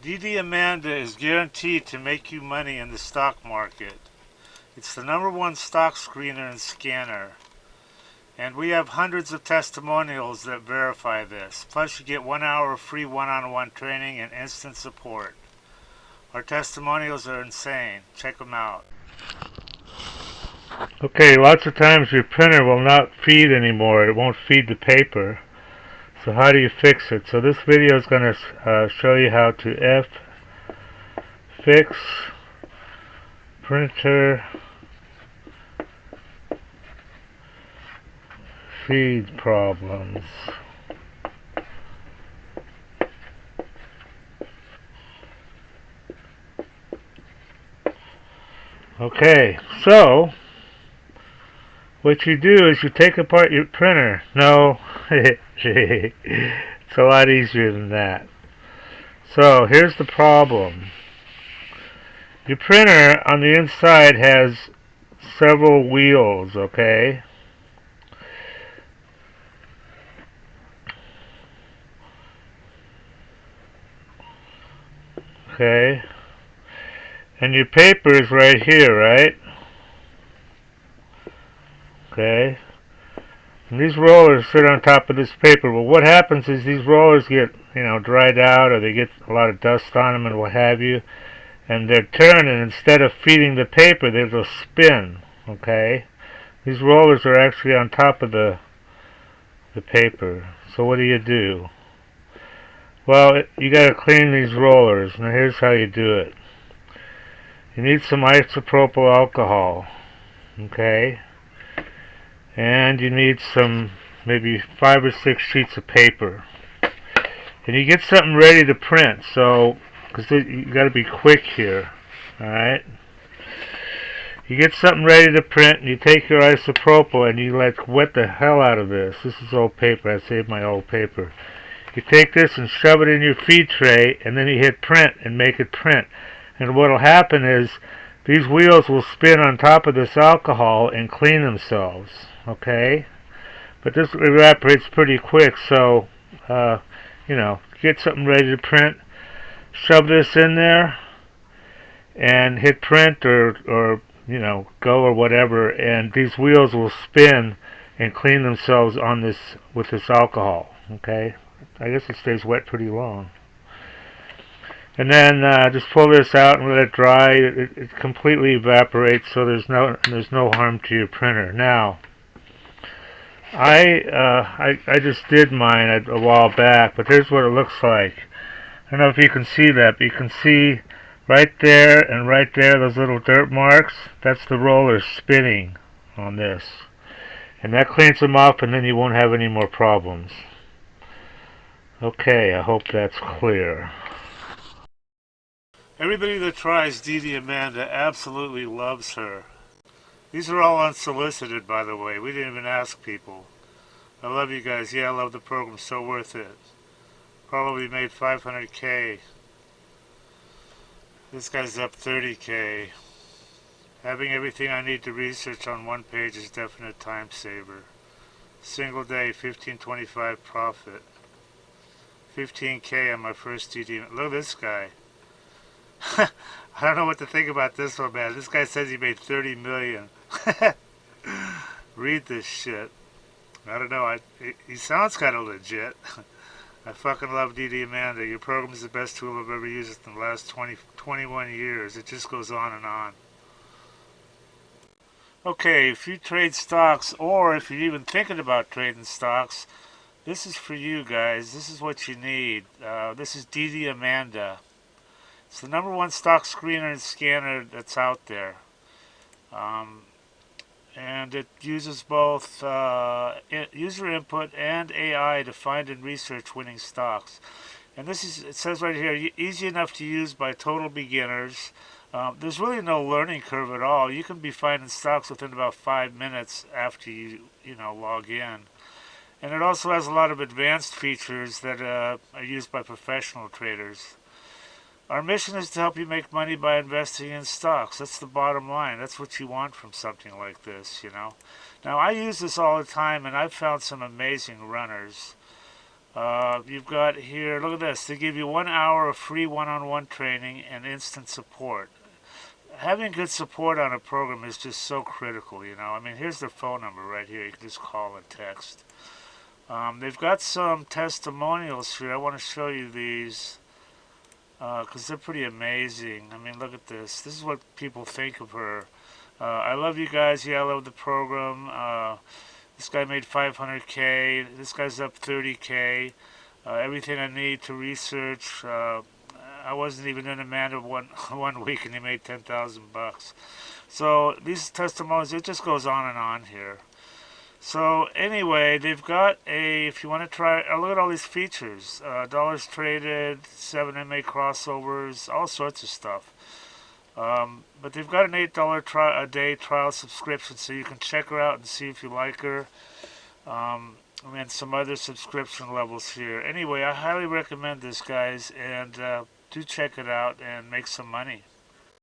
DDAmanda is guaranteed to make you money in the stock market. It's the #1 stock screener and scanner. And we have hundreds of testimonials that verify this. Plus you get 1 hour of free one-on-one training and instant support. Our testimonials are insane. Check them out. Okay, lots of times your printer will not feed anymore. It won't feed the paper. So how do you fix it? So this video is going to show you how to fix printer feed problems. Okay, so what you do is you take apart your printer. No, it's a lot easier than that. So here's the problem. Your printer on the inside has several wheels, okay? Okay. And your paper is right here, right? Okay. And these rollers sit on top of this paper. Well, what happens is these rollers get, dried out, or they get a lot of dust on them and what have you. And they're turning. Instead of feeding the paper, they'll spin. Okay. These rollers are actually on top of the paper. So what do? Well, you got to clean these rollers. Now here's how you do it. You need some isopropyl alcohol. Okay. And you need some, maybe 5 or 6 sheets of paper. And you get something ready to print, so, because you got to be quick here, alright? You get something ready to print, and you take your isopropyl, and you wet the hell out of this. This is old paper. I saved my old paper. You take this and shove it in your feed tray, and then you hit print and make it print. And what will happen is these wheels will spin on top of this alcohol and clean themselves. Okay, but this evaporates pretty quick, so get something ready to print, shove this in there and hit print or go or whatever, and these wheels will spin and clean themselves on this with this alcohol. Okay, I guess it stays wet pretty long. And then just pull this out and let it dry. It completely evaporates, so there's no harm to your printer. Now I just did mine a while back, but here's what it looks like. I don't know if you can see that, but you can see right there and right there, those little dirt marks. That's the roller spinning on this. And that cleans them up, and then you won't have any more problems. Okay, I hope that's clear. Everybody that tries DDAmanda absolutely loves her. These are all unsolicited, by the way. We didn't even ask people. I love you guys. Yeah, I love the program. So worth it. Probably made 500K. This guy's up 30K. Having everything I need to research on one page is definite time saver. Single day, 1525 profit. 15K on my first DD. Look at this guy. I don't know what to think about this one, man. This guy says he made 30 million. Read this shit. I don't know. He sounds kind of legit. I fucking love DDAmanda. Your program is the best tool I've ever used in the last 21 years. It just goes on and on. Okay, if you trade stocks, or if you're even thinking about trading stocks, this is for you guys. This is what you need. This is DDAmanda. It's the #1 stock screener and scanner that's out there. And it uses both user input and AI to find and research winning stocks. And it says right here, easy enough to use by total beginners. There's really no learning curve at all. You can be finding stocks within about 5 minutes after you log in. And it also has a lot of advanced features that are used by professional traders. Our mission is to help you make money by investing in stocks. That's the bottom line. That's what you want from something like this, Now, I use this all the time, and I've found some amazing runners. You've got here, look at this. They give you 1 hour of free one-on-one training and instant support. Having good support on a program is just so critical, you know. I mean, here's their phone number right here. You can just call and text. They've got some testimonials here. I want to show you these because they're pretty amazing. I mean, look at this. This is what people think of her. I love you guys. Yeah, I love the program. This guy made 500K. This guy's up 30K. Everything I need to research. I wasn't even in Amanda one week, and he made 10,000 bucks. So these testimonials, it just goes on and on here. So anyway, they've got a, if you want to try, look at all these features. Dollars traded, 7 MA crossovers, all sorts of stuff. But they've got an $8 a day trial subscription, so you can check her out and see if you like her. And then some other subscription levels here. Anyway, I highly recommend this, guys, and do check it out and make some money.